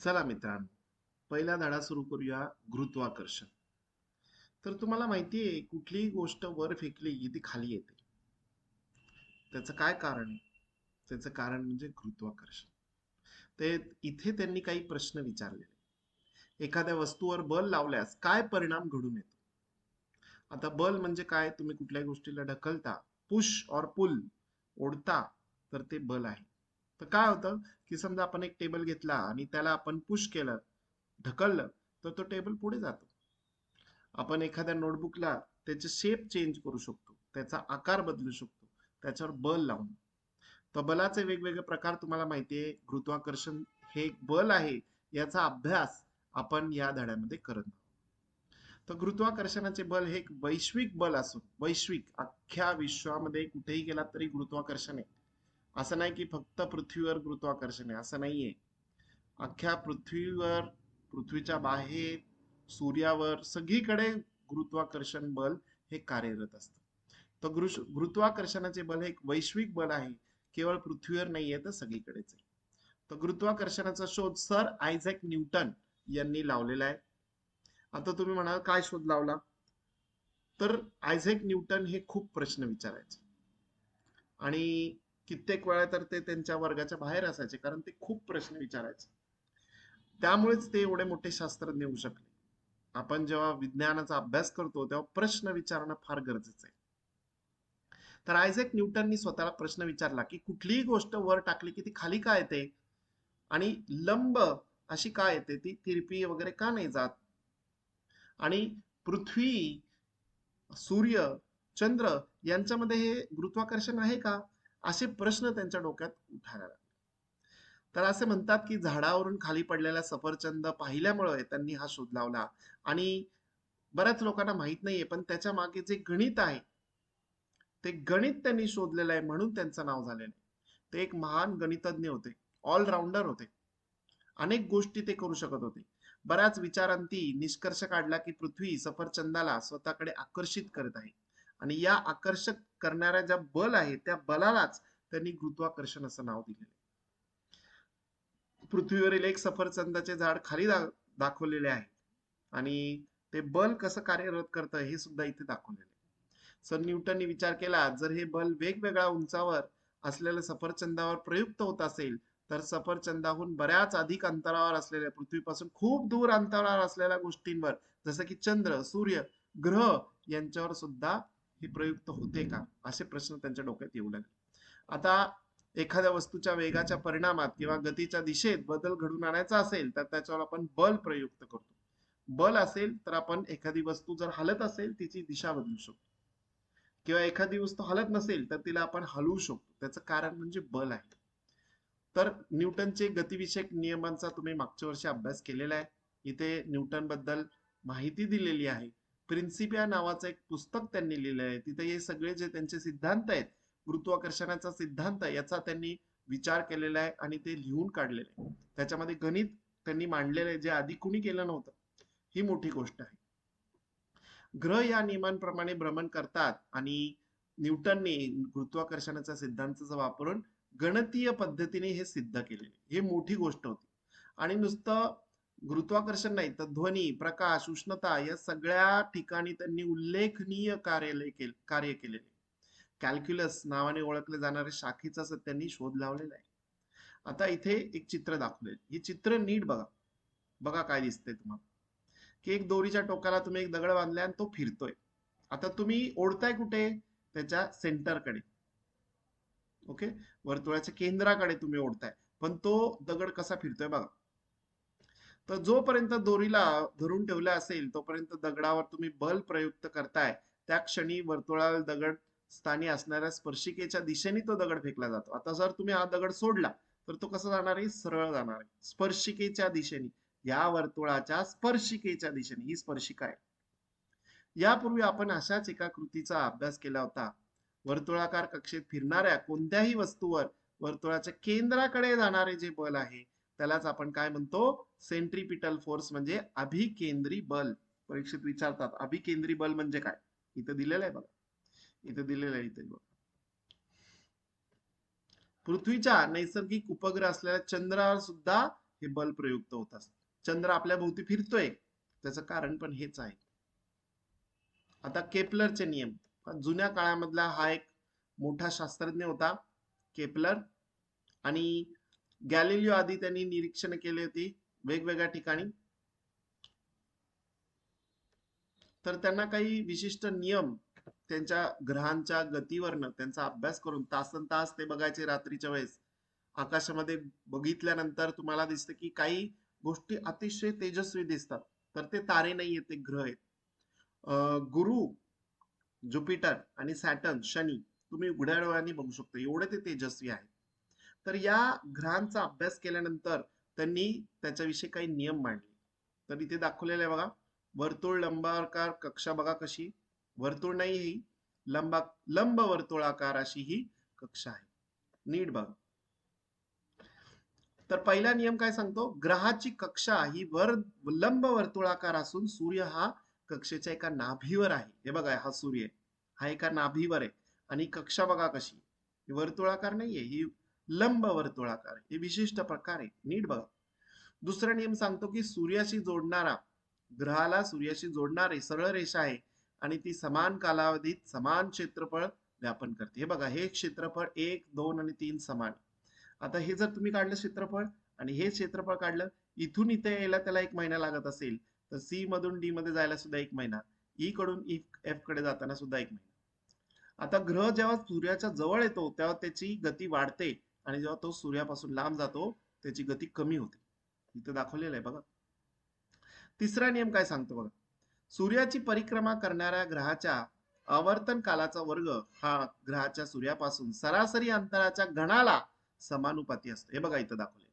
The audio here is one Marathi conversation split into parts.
चला मित्रांनो, पहिला धडा सुरू करूया. गुरुत्वाकर्षण. तर तुम्हाला माहिती आहे, कुठलीही गोष्ट वर फेकली की ती खाली येते. त्याचं काय कारण आहे? त्याचं कारण म्हणजे गुरुत्वाकर्षण. ते इथे त्यांनी काही प्रश्न विचारलेले. एखाद्या वस्तूवर बल लावल्यास काय परिणाम घडून येतो? आता बल म्हणजे काय? तुम्ही कुठल्याही गोष्टीला ढकलता, पुश और पुल, ओढता, तर ते बल आहे. तर काय होतं की समजा आपण एक टेबल घेतला आणि त्याला आपण पुश केलं, ढकललं, तर तो टेबल पुढे जातो. आपण एखाद्या नोटबुकला त्याचे शेप चेंज करू शकतो, त्याचा आकार बदलू शकतो, त्याच्यावर बल लावून. तर बलाचे वेगवेगळे प्रकार तुम्हाला माहिती आहे. गुरुत्वाकर्षण हे एक बल आहे, याचा अभ्यास आपण या धड्यामध्ये करत आहोत. तर गुरुत्वाकर्षणाचे बल हे एक वैश्विक बल असून, वैश्विक अख्ख्या विश्वामध्ये कुठेही गेला तरी गुरुत्वाकर्षण आहे. असं नाही की फक्त पृथ्वीवर गुरुत्वाकर्षण आहे, असं नाहीये. अख्ख्या पृथ्वीवर, पृथ्वीच्या बाहेर, सूर्यावर सगळीकडे गुरुत्वाकर्षण बल हे कार्यरत असतं. तर गुरुत्वाकर्षणाचे बल हे एक वैश्विक बल आहे, केवळ पृथ्वीवर नाहीये तर सगळीकडेच आहे. तर गुरुत्वाकर्षणाचा शोध सर आयझॅक न्यूटन यांनी लावलेला आहे. आता तुम्ही म्हणाल काय शोध लावला? तर आयझॅक न्यूटन हे खूप प्रश्न विचारायचे आणि कित्येक वेळा तर ते त्यांच्या वर्गाच्या बाहेर असायचे, कारण ते खूप प्रश्न विचारायचे. त्यामुळेच ते एवढे मोठे शास्त्रज्ञ होऊ शकले. आपण जेव्हा विज्ञानाचा अभ्यास करतो तेव्हा प्रश्न विचारणं फार गरजेचं आहे. तर आयझॅक न्यूटननी स्वतःला प्रश्न विचारला की कुठलीही गोष्ट वर टाकली की ती खाली का येते, आणि लंब अशी का येते, ती तिरपी वगैरे का नाही जात, आणि पृथ्वी, सूर्य, चंद्र यांच्यामध्ये हे गुरुत्वाकर्षण आहे का, असे प्रश्न त्यांच्या डोक्यात उठायला लागले. तर असे म्हणतात की झाडावरून खाली पडलेला सफरचंद पाहिल्यामुळे त्यांनी हा शोध लावला. आणि बऱ्याच लोकांना माहित नाहीये, पण त्याच्या मागे जे गणित आहे, ते गणित त्यांनी शोधलेलं आहे, म्हणून त्यांचं नाव झालेलं आहे. ते एक महान गणितज्ञ होते, ऑलराऊंडर होते. अनेक गोष्टी ते करू शकत होते. बऱ्याच विचारांती निष्कर्ष काढला की पृथ्वी सफरचंदाला स्वतःकडे आकर्षित करत आहे, आणि या आकर्षक करणाऱ्या ज्या बल आहे त्या बलालाच त्यांनी गुरुत्वाकर्षण असं नाव दिलेलं आहे. पृथ्वीवरील एक सफरचंदाचे झाड खाली दाखवलेले आहे, आणि ते बल कसं कार्यरत करतं हे सुद्धा इथे दाखवलेले आहे. सर न्यूटननी विचार केला, जर हे बल वेगवेगळ्या उंचावर असलेल्या सफरचंदावर प्रयुक्त होत असेल, तर सफरचंदाहून बऱ्याच अधिक अंतरावर असलेल्या, पृथ्वीपासून खूप दूर अंतरावर असलेल्या गोष्टींवर, जसं की चंद्र, सूर्य, ग्रह यांच्यावर सुद्धा हे प्रयुक्त होते का, असे प्रश्न त्यांच्या डोक्यात येऊ लागले. आता एखाद्या वस्तूच्या वेगाच्या परिणामात किंवा गतीच्या दिशेत बदल घडून आणायचा असेल तर त्याच्यावर आपण बल प्रयुक्त करतो. बल असेल तर आपण एखादी वस्तू जर हलत असेल तिची दिशा बदलू शकतो, किंवा एखादी वस्तू हलत नसेल तर तिला आपण हलवू शकतो. त्याचं कारण म्हणजे बल आहे. तर न्यूटनचे गतिविषयक नियमांचा तुम्ही मागच्या वर्षी अभ्यास केलेला आहे. इथे न्यूटन बद्दल माहिती दिलेली आहे. प्रिन्सिपिया नावाचं एक पुस्तक त्यांनी लिहिलं आहे. तिथे हे सगळे जे त्यांचे सिद्धांत आहेत, गुरुत्वाकर्षणाचा सिद्धांत, याचा त्यांनी विचार केलेला आहे आणि ते लिहून काढलेले आहे. त्याच्यामध्ये गणित त्यांनी मांडलेलं आहे, जे आधी कुणी केलं नव्हतं. ही मोठी गोष्ट आहे. ग्रह या नियमांप्रमाणे भ्रमण करतात, आणि न्यूटनने गुरुत्वाकर्षणाच्या सिद्धांताचा वापरून गणितीय पद्धतीने हे सिद्ध केलेले, हे मोठी गोष्ट होती. आणि नुसतं गुरुत्वाकर्षण नाही तर ध्वनी, प्रकाश, उष्णता या सगळ्या ठिकाणी त्यांनी उल्लेखनीय कार्य केलेले. कॅल्क्युलस नावाने ओळखले जाणारे शाखेचा त्यांनी शोध लावलेला आहे. आता इथे एक चित्र दाखवले, हे चित्र नीट बघा. बघा काय दिसतंय तुम्हाला, की एक दोरीच्या टोकाला तुम्ही एक दगड बांधलाय आणि तो फिरतोय. आता तुम्ही ओढताय कुठे? त्याच्या सेंटरकडे. ओके, वर्तुळाच्या केंद्राकडे तुम्ही ओढताय, पण तो दगड कसा फिरतोय बघा. तर जोपर्यंत दोरीला धरून ठेवलं असेल तोपर्यंत दगडावर तुम्ही बल प्रयुक्त करताय, त्या क्षणी वर्तुळाला दगड स्थानी असणाऱ्या स्पर्शिकेच्या दिशेने तो दगड फेकला जातो. आता जर तुम्ही हा दगड सोडला तर तो कसा जाणार आहे? सरळ जाणार आहे, स्पर्शिकेच्या दिशेने. या वर्तुळाच्या स्पर्शिकेच्या दिशेने, ही स्पर्शिका आहे. यापूर्वी आपण अशाच एका कृतीचा अभ्यास केला होता. वर्तुळाकार कक्षेत फिरणाऱ्या कोणत्याही वस्तूवर वर्तुळाच्या केंद्राकडे जाणारे जे बल आहे त्यालाच आपण काय म्हणतो? सेंट्रीपिटल फोर्स, म्हणजे अभिकेंद्री बल. परीक्षेत विचारतात अभिकेंद्री बल म्हणजे काय. इथं दिलेलं आहे बघा, इथं दिलेलं आहे, इथे बघा. पृथ्वीच्या नैसर्गिक उपग्रह असलेल्या चंद्रावर सुद्धा हे बल प्रयुक्त होत असतं. चंद्र आपल्या भोवती फिरतोय, त्याचं कारण पण हेच आहे. आता केपलरचे नियम. जुन्या काळामधला हा एक मोठा शास्त्रज्ञ होता केपलर, आणि गॅलिलिओ आधी त्यांनी निरीक्षण केली होती वेगवेगळ्या ठिकाणी. तर त्यांना काही विशिष्ट नियम त्यांच्या ग्रहांच्या गतीवरनं त्यांचा अभ्यास करून तासन तास ते बघायचे रात्रीच्या वेळेस. आकाशामध्ये बघितल्यानंतर तुम्हाला दिसतं की काही गोष्टी अतिशय तेजस्वी दिसतात, तर ते तारे नाही आहेत, ते ग्रह आहेत. गुरु, ज्युपिटर आणि सॅटर्न, शनी, तुम्ही उघड्या डोळ्यांनी बघू शकता, एवढे ते तेजस्वी आहेत. तर या ग्रहांचा अभ्यास केल्यानंतर त्यांनी त्याच्याविषयी काही नियम मांडले. तर इथे दाखवलेले आहे बघा, वर्तुळ लंबाकार कक्षा बघा कशी, वर्तुळ नाही ही लंब वर्तुळाकार अशी ही कक्षा आहे. नीट बघा. तर पहिला नियम काय सांगतो, ग्रहाची कक्षा ही लंब वर्तुळाकार असून सूर्य हा कक्षेच्या एका नाभीवर आहे. हे बघा, हा सूर्य हा एका नाभीवर आहे, आणि कक्षा बघा कशी, वर्तुळाकार नाहीये, ही लंब वर्तुळाकार, हे विशिष्ट प्रकार आहे. नीट बघा. दुसरा नियम सांगतो की सूर्याशी जोडणारा, ग्रहाला सूर्याशी जोडणारी सरळ रेषा आहे, आणि ती समान कालावधीत समान क्षेत्रफळ व्यापन करते. हे बघा, हे क्षेत्रफळ 1, 2 आणि 3 समान. आता हे जर तुम्ही काढलं क्षेत्रफळ आणि हे क्षेत्रफळ काढलं, इथून इथे यायला त्याला 1 महिना लागत असेल, तर सी मधून डी मध्ये जायला सुद्धा 1 महिना, ई कडून एफ कडे जाताना सुद्धा 1 महिना. आता ग्रह जेव्हा सूर्याच्या जवळ येतो तेव्हा त्याची गती वाढते, आणि जेव्हा तो सूर्यापासून लांब जातो त्याची गती कमी होते. इथं दाखवलेलं आहे बघा. तिसरा नियम काय सांगतो बघा, सूर्याची परिक्रमा करणाऱ्या ग्रहाच्या आवर्तन कालाचा वर्ग हा ग्रहाच्या सूर्यापासून सरासरी अंतराच्या गणाला समानुपाती असतो. हे बघा इथं दाखवले,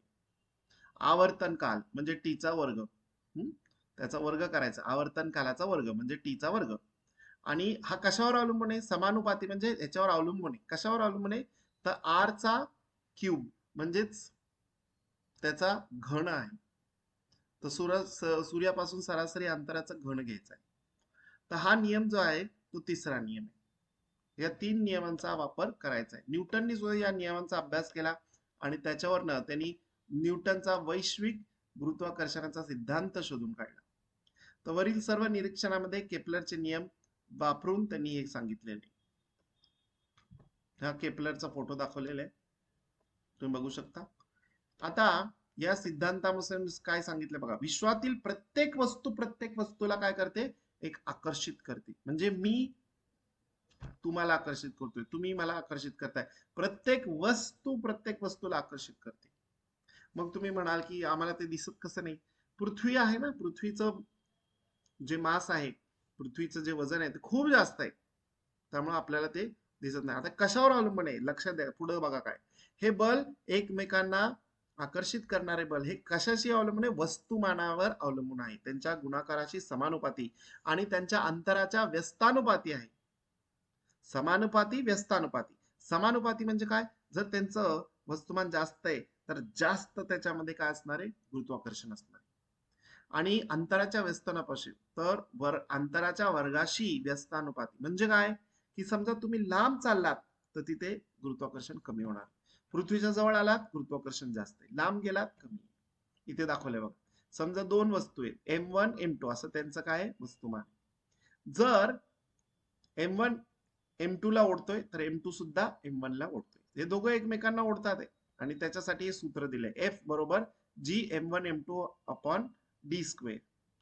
आवर्तन काल म्हणजे टीचा वर्ग, त्याचा वर्ग करायचा, आवर्तन कालाचा वर्ग म्हणजे टीचा वर्ग. आणि हा कशावर अवलंबून आहे, समानुपाती म्हणजे याच्यावर अवलंबून आहे. कशावर अवलंबून आहे, तर आर चा क्यूब म्हणजेच त्याचा घन आहे. तर सूर्यापासून सरासरी अंतराचा घन घ्यायचा आहे. तर हा नियम जो आहे तो तिसरा नियम आहे. या 3 नियमांचा वापर करायचा आहे. न्यूटननी सुद्धा या नियमांचा अभ्यास केला, आणि त्याच्यावरनं त्यांनी न्यूटनचा वैश्विक गुरुत्वाकर्षणाचा सिद्धांत शोधून काढला. तर वरील सर्व निरीक्षणामध्ये केपलरचे नियम वापरून त्यांनी हे सांगितलेले. हा केपलरचा फोटो दाखवलेला आहे, तुम्ही बघू शकता. आता या सिद्धांतानुसार काय सांगितलं बघा, विश्वातील प्रत्येक वस्तूला काय करते, एक आकर्षित करते. म्हणजे मी तुम्हाला आकर्षित करतोय, तुम्ही मला आकर्षित करताय, प्रत्येक वस्तूला आकर्षित करते. मग तुम्ही म्हणाल की आम्हाला ते दिसत कसं नाही, पृथ्वी आहे ना, पृथ्वीचं जे मास आहे, पृथ्वीचं जे वजन आहे ते खूप जास्त आहे, त्यामुळे आपल्याला ते दिसत नाही. आता कशावर अवलंबून आहे, लक्षात द्या, पुढे बघा काय, हे बल एकमेकांना आकर्षित करणारे बल हे कशाशी अवलंबून आहे, वस्तुमानावर अवलंबून आहे, त्यांच्या गुणाकाराशी समानुपाती आणि त्यांच्या अंतराच्या व्यस्तानुपाती आहे. समानुपाती, व्यस्तानुपाती. समानुपाती म्हणजे काय, जर त्यांचं वस्तुमान जास्त आहे तर जास्त त्याच्यामध्ये काय असणार आहे, गुरुत्वाकर्षण असणार आहे. आणि अंतराच्या व्यस्तानुपाती, तर अंतराच्या वर्गाशी व्यस्तानुपाती म्हणजे काय, की समजा तुम्ही लांब चाललात तर तिथे गुरुत्वाकर्षण कमी होणार, पृथ्वीच्या जवळ आलात गुरुत्वाकर्षण जास्त आहे, लांब गेलात कमी. इथे दाखवलंय बघा, समजा 2 वस्तू आहेत, M1 M2 असं त्यांचं काय वस्तुमान. जर M1 M2 ला ओढतोय तर M2 सुद्धा M1 ला ओढतोय, हे दोघं एकमेकांना ओढतात, आणि त्याच्यासाठी हे सूत्र दिलंय, F बरोबर G M1 M2 upon D square.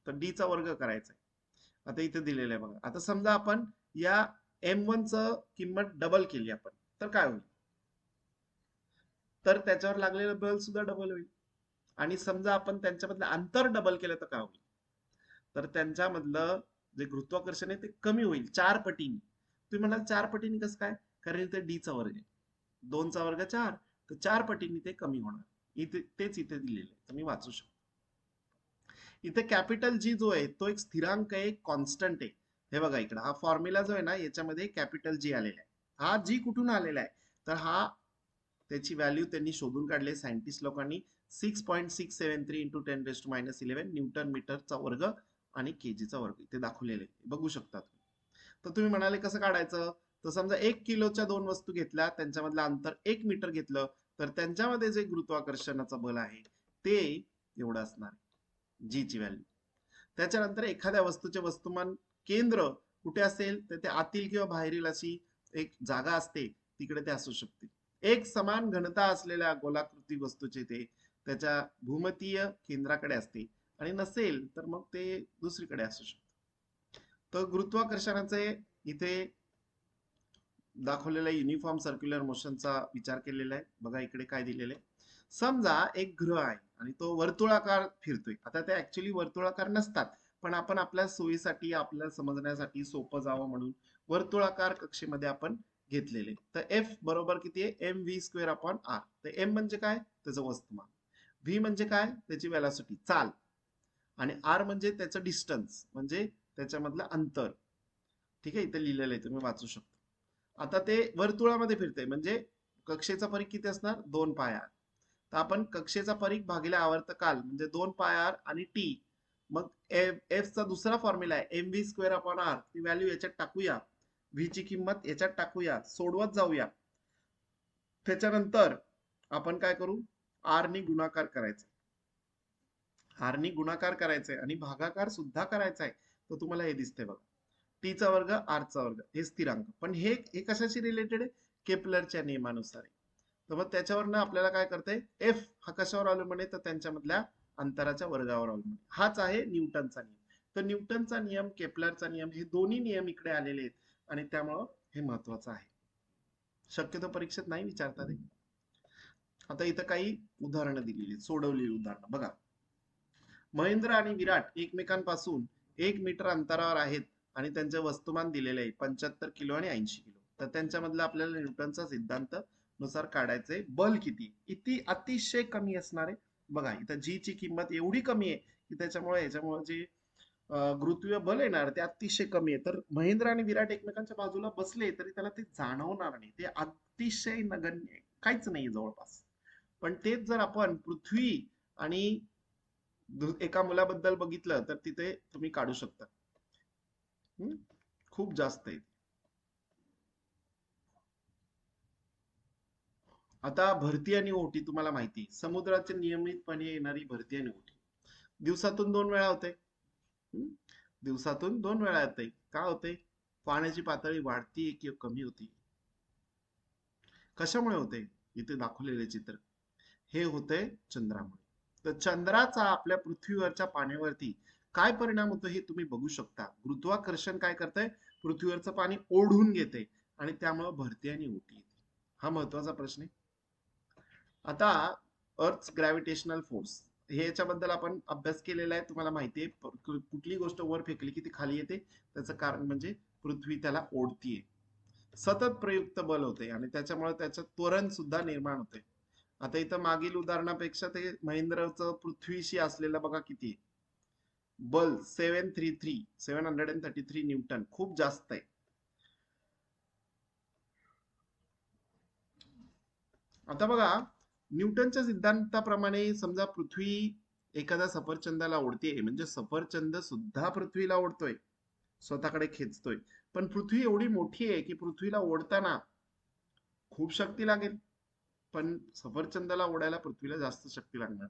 तर डी चा वर्ग करायचा आहे. आता इथे दिलेलं आहे बघा. आता समजा आपण या M1 च किंमत डबल केली आपण, तर काय होईल, तर त्याच्यावर लागलेलं बल सुद्धा डबल होईल. आणि समजा आपण त्यांच्यामधलं अंतर डबल केलं तर काय होईल, तर त्यांच्यामधलं जे गुरुत्वाकर्षण आहे ते कमी होईल 4 पटीने. तुम्ही म्हणाल 4 पटीने कसं काय, कारण इथे डी चा वर्ग आहे, 2 चा वर्ग 4, तर 4 पटीने ते कमी होणार. इथे तेच इथे दिलेलं आहे, तुम्ही वाचू शकता. इथे कॅपिटल जी जो आहे तो एक स्थिरांक आहे, कॉन्स्टंट आहे. हे बघा इकडे हा फॉर्म्युला जो आहे ना, याच्यामध्ये कॅपिटल जी आलेला आहे. हा जी कुठून आलेला आहे, तर हा त्याची व्हॅल्यू त्यांनी शोधून काढले सायंटिस्ट लोकांनी, 6.673 इंटू 10⁻11 न्यूटन मीटरचा वर्ग आणि केजीचा वर्ग इथे दाखवलेले बघू शकता. तर तुम्ही म्हणाले कसं काढायचं, तर समजा 1 किलोच्या 2 वस्तू घेतल्या, त्यांच्यामधलं अंतर 1 मीटर घेतलं, तर त्यांच्यामध्ये जे गुरुत्वाकर्षणाचं बल आहे ते एवढं असणार जी ची व्हॅल्यू. त्याच्यानंतर एखाद्या वस्तूचे वस्तुमान केंद्र कुठे असेल तर ते आतील किंवा बाहेरील अशी एक जागा असते, तिकडे ते असू शकते. एक समान घनता असलेल्या गोलाकृती वस्तूचे ते त्याच्या भूमतीय केंद्राकडे असते आणि नसेल तर मग ते दुसरीकडे असू शकते. तर गुरुत्वाकर्षणाचे इथे दाखवलेला युनिफॉर्म सर्क्युलर मोशनचा विचार केलेला आहे. बघा इकडे काय दिलेलं आहे. समजा एक ग्रह आहे आणि तो वर्तुळाकार फिरतोय. आता ते ऍक्च्युली वर्तुळाकार नसतात, पण आपण आपल्या सोयीसाठी आपल्याला समजण्यासाठी सोपं जावं म्हणून वर्तुळाकार कक्षेमध्ये आपण घेतलेले. तर एफ बरोबर किती आहे, M V square upon R. तर एम म्हणजे काय, त्याचं वस्तुमान. व्ही म्हणजे काय, त्याची वेलॉसिटी चाल. आणि आर म्हणजे त्याचं डिस्टन्स, म्हणजे त्याच्यामधलं अंतर. ठीक आहे, इथे लिहिलेलं आहे, तुम्ही वाचू शकता. आता ते वर्तुळामध्ये फिरते म्हणजे कक्षेचा परिघ किती असणार, 2 पाय आर. तर आपण कक्षेचा परिघ भागिले आवर्त काल म्हणजे 2 पाय आर आणि टी. मग एफ चा दुसरा फॉर्म्युला आहे M V square upon R. ती व्हॅल्यू याच्यात टाकूया, व्ही ची किंमत याच्यात टाकूया, सोडवत जाऊया. त्याच्यानंतर आपण काय करू, आर नी गुणाकार करायचा. आर नी गुणाकार करायचंय आणि भागाकार सुद्धा करायचा आहे. तर तुम्हाला हे दिसतंय बघा, टी चा वर्ग आर चा वर्ग हे स्थिरांक. पण हे कशाशी रिलेटेड आहे, केपलरच्या नियमानुसार आहे. तर मग त्याच्यावरनं आपल्याला काय करते, एफ हा कशावर अवलंबून आहे, तर त्यांच्यामधल्या अंतराच्या वर्गावर अवलंबून. हाच आहे न्यूटनचा नियम. तर न्यूटनचा नियम, केपलरचा नियम हे दोन्ही नियम इकडे आलेले आहेत आणि त्यामुळं हे महत्वाचं आहे. शक्यतो परीक्षेत नाही विचारतात. आता इथं काही उदाहरणं दिलेली, सोडवलेली उदाहरणं बघा. महेंद्र आणि विराट एकमेकांपासून 1 मीटर अंतरावर आहेत आणि त्यांचे वस्तुमान दिलेले आहे 75 किलो आणि 80 किलो. तर त्यांच्यामधलं आपल्याला न्यूटनचा सिद्धांत नुसार काढायचंय बल किती, किती अतिशय कमी असणार आहे. बघा इथं जी ची किंमत एवढी कमी आहे की त्याच्यामुळे जे गुरुत्वीय बल येणार ते अतिशय कमी आहे. तर महेंद्र आणि विराट एकमेकांच्या बाजूला बसले तरी त्याला ते जाणवणार नाही, ते अतिशय नगण्य, काहीच नाही जवळपास. पण तेच जर आपण पृथ्वी आणि एका मुलाबद्दल बघितलं तर तिथे तुम्ही काढू शकता. खूप जास्त आहे. आता भरती आणि ओटी तुम्हाला माहिती, समुद्राचे नियमितपणे येणारी भरती आणि ओटी दिवसातून 2 वेळा होते. दिवसातून 2 वेळा येते. का होते, पाण्याची पातळी वाढती किंवा कमी होती, कशामुळे होते, इथे दाखवलेले चित्र हे होते चंद्रामुळे. तर चंद्राचा आपल्या पृथ्वीवरच्या पाण्यावरती काय परिणाम होतो हे तुम्ही बघू शकता. गुरुत्वाकर्षण काय करतंय, पृथ्वीवरचं पाणी ओढून घेते आणि त्यामुळे भरती आणि ओटी येते. हा महत्वाचा प्रश्न आहे. आता अर्थ ग्रॅव्हिटेशनल फोर्स हे याच्याबद्दल आपण अभ्यास केलेला आहे, तुम्हाला माहिती आहे. कुठली गोष्ट वर फेकली की ती खाली येते, त्याचं कारण म्हणजे पृथ्वी त्याला ओढतीये. सतत प्रयुक्त बल होते आणि त्याच्यामुळे त्याचं त्वरण सुद्धा निर्माण होते. आता इथं मागील उदाहरणापेक्षा ते महेंद्रचं पृथ्वीशी असलेलं बघा किती बल, 733 न्यूटन, खूप जास्त आहे. आता बघा, न्यूटनच्या सिद्धांताप्रमाणे समजा पृथ्वी एखाद्या सफरचंदाला ओढते, म्हणजे सफरचंद सुद्धा पृथ्वीला ओढतोय, स्वतःकडे खेचतोय. पण पृथ्वी एवढी मोठी आहे की पृथ्वीला ओढताना खूप शक्ती लागेल, पण सफरचंदाला ओढायला पृथ्वीला जास्त शक्ती लागणार.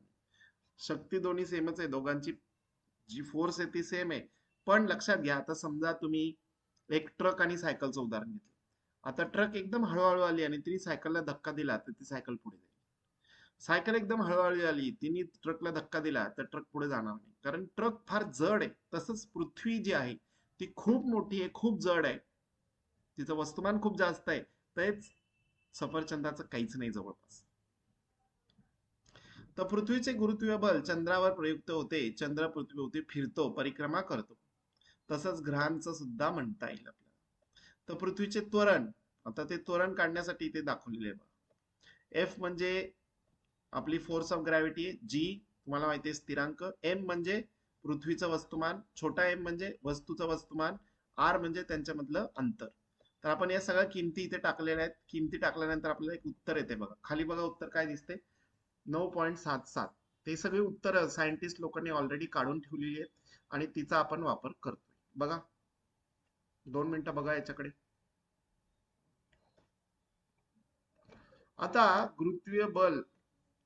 शक्ती दोन्ही सेमच आहे, दोघांची जी फोर्स आहे ती सेम आहे. पण लक्षात घ्या, आता समजा तुम्ही एक ट्रक आणि सायकलचं उदाहरण घेतलं. आता ट्रक एकदम हळूहळू आली आणि तिने सायकलला धक्का दिला तर ती सायकल पुढे जाईल. सायकल एकदम हळूहळू आली, तिने ट्रकला धक्का दिला तर ट्रक पुढे जाणार नाही, कारण ट्रक फार जड आहे. तसंच पृथ्वी जी आहे ती खूप मोठी आहे, खूप जड आहे, तिचं वस्तुमान खूप जास्त आहे. तेच सफरचंदाचं काहीच नाही जवळपास. तर पृथ्वीचे गुरुत्वीय बल चंद्रावर प्रयुक्त होते, चंद्र पृथ्वीभोवती फिरतो, परिक्रमा करतो. तसंच ग्रहांचं सुद्धा म्हणता येईल आपल्याला. तर पृथ्वीचे त्वरण, आता ते त्वरण काढण्यासाठी ते दाखवलेले आहे. एफ म्हणजे आपली फोर्स ऑफ ग्रॅव्हिटी, जी तुम्हाला माहिती आहे स्थिरांक, एम म्हणजे पृथ्वीचं वस्तुमान, छोटा एम म्हणजे वस्तूचं वस्तुमान, आर म्हणजे त्यांच्यामधलं अंतर. तर आपण या सगळ्या किमती इथे टाकलेल्या आहेत. किमती टाकल्यानंतर आपल्याला एक उत्तर येते बघा, खाली बघा उत्तर काय दिसते, 9.77. ते सगळी उत्तर सायंटिस्ट लोकांनी ऑलरेडी काढून ठेवलेली आहेत आणि तिचा आपण वापर करतोय. बघा 2 मिनिटं बघा याच्याकडे. आता गुरुत्वीय बल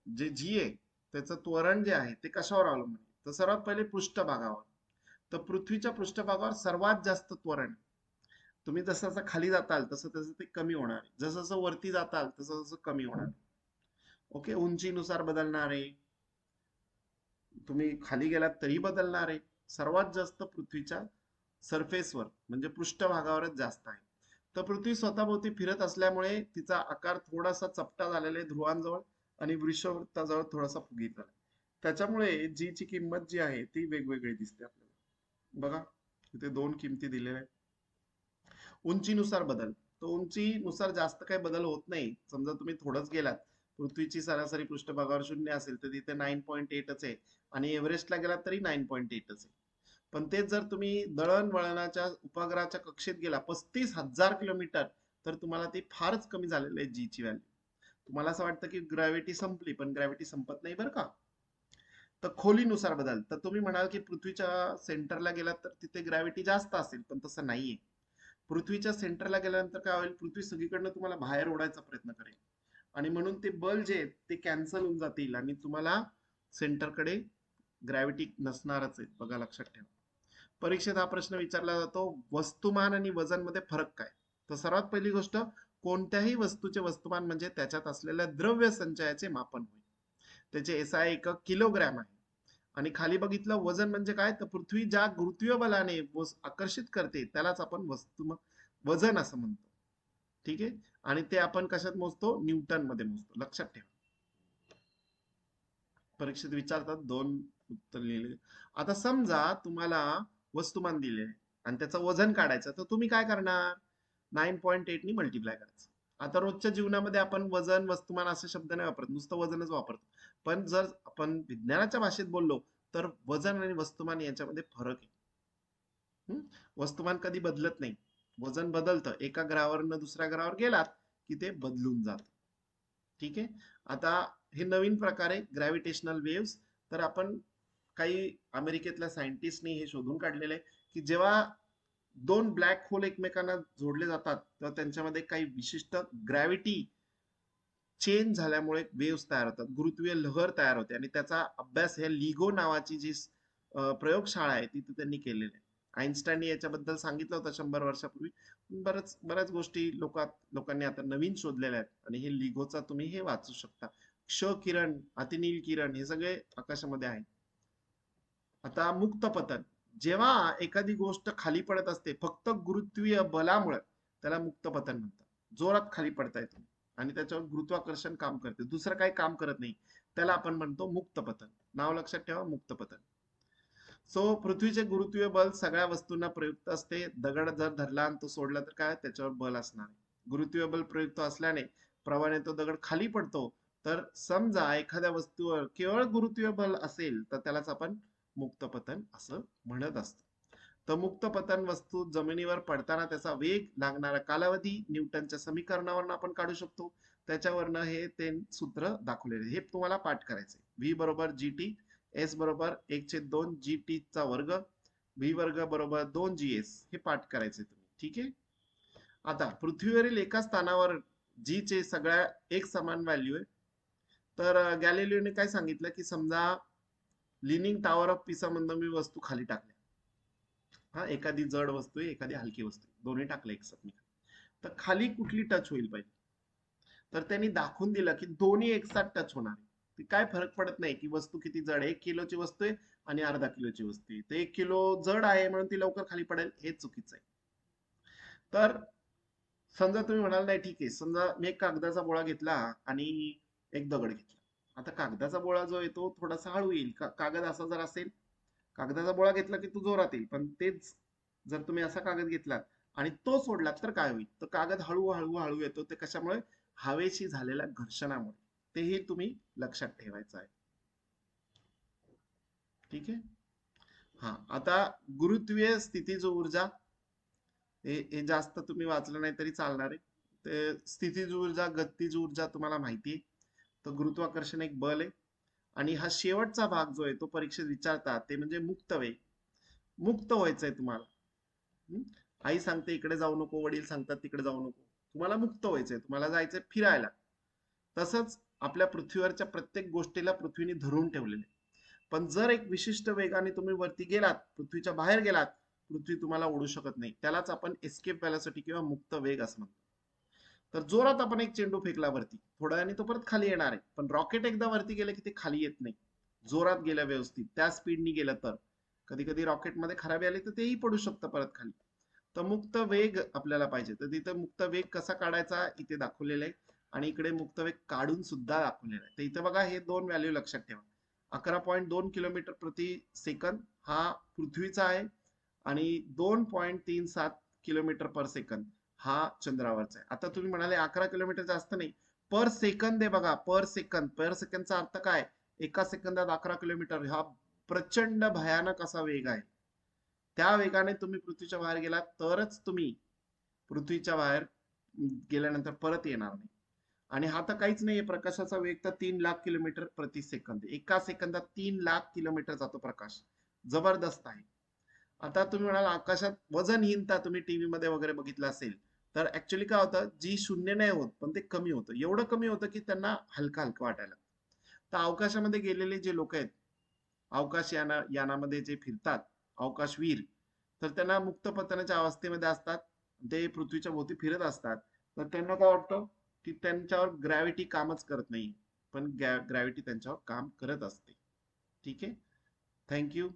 जे जी आहे त्याचं त्वरण जे आहे ते कशावर अवलंबून आहे? तर सर्वात पहिले पृष्ठभागावर. तर पृथ्वीच्या पृष्ठभागावर सर्वात जास्त त्वरण आहे. तुम्ही जसं जसं खाली जाताल तसं तसं ते कमी होणार आहे. जसं जसं वरती जाताल तसं तसं कमी होणार आहे. ओके, उंचीनुसार बदलणार आहे. तुम्ही खाली गेलात तरी बदलणार आहे. सर्वात जास्त पृथ्वीच्या सरफेसवर म्हणजे पृष्ठभागावरच जास्त आहे. तर पृथ्वी स्वतःभोवती फिरत असल्यामुळे तिचा आकार थोडासा चपटा झालेला आहे ध्रुवांजवळ आणि वृषभवृत्ताजवळ थोडासा फुगीत झाला. त्याच्यामुळे जी ची किंमत जी आहे ती वेगवेगळी दिसते आपल्याला. बघा इथे दोन किमती दिलेल्या आहेत. उंचीनुसार बदल. तर उंचीनुसार जास्त काही बदल होत नाही. समजा तुम्ही थोडंच गेलात, पृथ्वीची सरासरी पृष्ठभागावर 0 असेल तर तिथे 9.8च आहे आणि एव्हरेस्टला गेलात तरी 9.8च आहे. पण तेच जर तुम्ही दळणवळणाच्या उपग्रहाच्या कक्षेत गेला 35,000 किलोमीटर, तर तुम्हाला ती फारच कमी झालेली आहे जी ची व्हॅल्यू. तुम्हाला असं वाटतं की ग्रॅव्हिटी संपली, पण ग्रॅव्हिटी संपत नाही बरं का. तर खोलीनुसार बदल. तर तुम्ही म्हणाल की पृथ्वीच्या सेंटरला गेलात तर तिथे ग्रॅव्हिटी जास्त असेल, पण तसं नाहीये. पृथ्वीच्या सेंटरला गेल्यानंतर काय होईल, पृथ्वी सगळीकडनं तुम्हाला बाहेर ओढायचा प्रयत्न करेल आणि म्हणून ते बल जे आहेत ते कॅन्सल होऊन जातील आणि तुम्हाला सेंटरकडे ग्रॅव्हिटी नसणारच आहे. बघा लक्षात ठेवा. परीक्षेत हा प्रश्न विचारला जातो, वस्तुमान आणि वजन मध्ये फरक काय? तर सर्वात पहिली गोष्ट, कोणत्याही वस्तूचे वस्तुमान म्हणजे त्याच्यात असलेल्या द्रव्य संचयाचे मापन होय. त्याचे एसआय एकक किलोग्रॅम आहे. आणि खाली बघितलं वजन म्हणजे काय, तर पृथ्वी ज्या गुरुत्वीय बलाने आकर्षित करते त्यालाच आपण वजन असं म्हणतो. ठीक आहे, आणि ते आपण कशात मोजतो, न्यूटन मध्ये मोजतो. लक्षात ठेवा. परीक्षेत विचारतात, दोन उत्तर लिहिले. आता समजा तुम्हाला वस्तुमान दिले आणि त्याचं वजन काढायचं, तर तुम्ही काय करणार, 9.8 नी मल्टिप्लाय करायचं. आता रोजच्या जीवनामध्ये आपण वजन वस्तुमान असे शब्द नाही वापरत, नुसतं वजनच वापरतो. पण जर आपण विज्ञानाच्या भाषेत बोललो तर वजन आणि वस्तुमान याच्यामध्ये फरक आहे. वस्तुमान कधी बदलत नाही, वजन बदलतं. एका ग्रहावरनं दुसऱ्या ग्रहावर गेलात की ते बदलून जात. ठीक आहे. आता हे नवीन प्रकारे ग्रॅव्हिटेशनल वेव्स. तर आपण काही अमेरिकेतल्या सायंटिस्टनी हे शोधून काढलेले आहे की जेव्हा दोन ब्लॅक होल एकमेकांना जोडले जातात तर त्यांच्यामध्ये काही विशिष्ट ग्रॅव्हिटी चेंज झाल्यामुळे वेव्स तयार होतात, गुरुत्वीय लहर तयार होते. आणि त्याचा अभ्यास हे लिगो नावाची जी प्रयोगशाळा आहे तिथे त्यांनी केलेली आहे. आईन्स्टाईनने याच्याबद्दल सांगितलं होतं 100 वर्षापूर्वी. बऱ्याच गोष्टी लोकांनी आता नवीन शोधलेल्या आहेत आणि हे लिगोचा तुम्ही हे वाचू शकता. क्ष किरण, अतिनील किरण हे सगळे आकाशामध्ये आहे. आता मुक्त पतन, जेव्हा एखादी गोष्ट खाली पडत असते फक्त गुरुत्वीय बलामुळे, त्याला मुक्त पतन म्हणतात. जोरात खाली पडताय तुम्ही आणि त्याच्यावर गुरुत्वाकर्षण काम करते, दुसरं काही काम करत नाही, त्याला आपण म्हणतो मुक्त पतन. नाव लक्षात ठेवा, मुक्त पतन. सो पृथ्वीचे गुरुत्वीय बल सगळ्या वस्तूंना प्रयुक्त असते. दगड जर धरला आणि तो सोडला तर काय, त्याच्यावर बल असणार. गुरुत्वीय बल प्रयुक्त असल्याने प्रवाहाने तो दगड खाली पडतो. तर समजा एखाद्या वस्तूवर केवळ गुरुत्वीय बल असेल तर त्यालाच आपण मुक्त पतन असं म्हणत असतो. तर मुक्त पतन वस्तू जमिनीवर पडताना त्याचा वेग, लागणारा कालावधी न्यूटनच्या समीकरणावरून आपण काढू शकतो. त्याच्यावरनं हे ते सूत्र दाखवलेले, हे तुम्हाला पाठ करायचे. व्ही बरोबर जी टी, एस बरोबर 1/2 जी टी चा वर्ग, व्ही वर्ग बरोबर 2 जी एस, हे पाठ करायचे तुम्ही. ठीक आहे. आता पृथ्वीवरील एका स्थानावर जी चे सगळ्या एक समान व्हॅल्यू आहे. तर गॅलिलिओने काय सांगितलं की समजा लिनिंग टॉवर ऑफ पिसा मधून मी वस्तू खाली टाकल्या. हा, एखादी जड वस्तू आहे, एखादी हलकी वस्तू आहे, दोन्ही टाकले एकसाथ. तर खाली कुठली टच होईल पाहिजे, तर त्यांनी दाखवून दिलं की दोन्ही एकसाथ टच होणार आहे. काय फरक पडत नाही की वस्तू किती जड आहे, 1 किलोची वस्तू आहे आणि अर्धा किलोची वस्तू आहे, तर 1 किलो जड आहे म्हणून ती लवकर खाली पडेल, हे चुकीचं आहे. तर समजा तुम्ही म्हणाल नाही ठीक आहे, समजा मी एक कागदाचा बोळा घेतला आणि एक दगड घेतला. आता कागदाचा बोळा जो आहे तो थोडासा हळू येईल, कागद असा जर असेल, कागदाचा बोळा घेतला की तो जोरात येईल. पण तेच जर तुम्ही असा कागद घेतला आणि तो सोडला तर काय होईल, तर कागद हळू हळू हळू येतो. ते कशामुळे, हवेशी झालेल्या घर्षणामुळे. तेही तुम्ही लक्षात ठेवायचं आहे. ठीक आहे. हा, आता गुरुत्वीय स्थितीज ऊर्जा, हे जास्त तुम्ही वाचलं नाही तरी चालणार आहे. ते स्थितीज ऊर्जा, गतिज ऊर्जा तुम्हाला माहिती आहे. तर गुरुत्वाकर्षण एक बल आहे. आणि हा शेवटचा भाग जो आहे तो परीक्षेत विचारतात, ते म्हणजे मुक्त वेग. मुक्त व्हायचंय तुम्हाला. आई सांगते इकडे जाऊ नको, वडील सांगतात तिकडे जाऊ नको, तुम्हाला मुक्त व्हायचंय, तुम्हाला जायचंय फिरायला. तसंच आपल्या पृथ्वीवरच्या प्रत्येक गोष्टीला पृथ्वीने धरून ठेवलेले. पण जर एक विशिष्ट वेगाने तुम्ही वरती गेलात, पृथ्वीच्या बाहेर गेलात, पृथ्वी तुम्हाला ओढू शकत नाही. त्यालाच आपण एस्केप व्हेलॉसिटी किंवा मुक्त वेग असं म्हणतो. तर जोरात आपण एक चेंडू फेकला वरती, थोड्या वेळाने तो परत खाली येणार आहे. पण रॉकेट एकदा वरती गेलं की ते खाली येत नाही. जोरात गेलं व्यवस्थित, त्या स्पीडनी गेलं तर. कधी कधी रॉकेटमध्ये खराबी आली तर तेही पडू शकतं परत खाली. तर मुक्त वेग आपल्याला पाहिजे. तर तिथं मुक्त वेग कसा काढायचा इथे दाखवलेलं आहे. आणि इकडे मुक्त वेग काढून सुद्धा दाखवलेला आहे. तर इथं बघा, हे दोन व्हॅल्यू लक्षात ठेवा. 11.2 किलोमीटर प्रति सेकंद हा पृथ्वीचा आहे, आणि 2.37 किलोमीटर पर सेकंद हा चंद्रावरचा आहे. आता तुम्ही म्हणाले 11 किलोमीटर जास्त नाही, पर सेकंद आहे बघा, पर सेकंद. पर सेकंदचा अर्थ काय? एका सेकंदात 11 किलोमीटर हा प्रचंड भयानक असा वेग आहे. त्या वेगाने तुम्ही पृथ्वीच्या बाहेर गेलात तरच तुम्ही पृथ्वीच्या बाहेर गेल्यानंतर परत येणार नाही. आणि हा तर काहीच नाहीये, प्रकाशाचा वेग तर 3 लाख किलोमीटर प्रति सेकंद. एका सेकंदात 3 लाख किलोमीटर जातो प्रकाश. जबरदस्त आहे. आता तुम्ही म्हणाल आकाशात वजनहीनता तुम्ही टीव्ही मध्ये वगैरे बघितलं असेल, तर ऍक्च्युली काय होतं, जी शून्य नाही होत पण ते कमी होतं. एवढं कमी होतं की त्यांना हलका हलका वाटायला. तर अवकाशामध्ये गेलेले जे लोक आहेत, अवकाश यानामध्ये जे फिरतात, अवकाशवीर, तर त्यांना मुक्त पतनाच्या अवस्थेमध्ये असतात. ते पृथ्वीच्या भोवती फिरत असतात. तर त्यांना काय वाटतं की त्यांच्यावर ग्रॅव्हिटी कामच करत नाही, पण ग्रॅव्हिटी त्यांच्यावर काम करत असते. ठीक आहे. थँक्यू.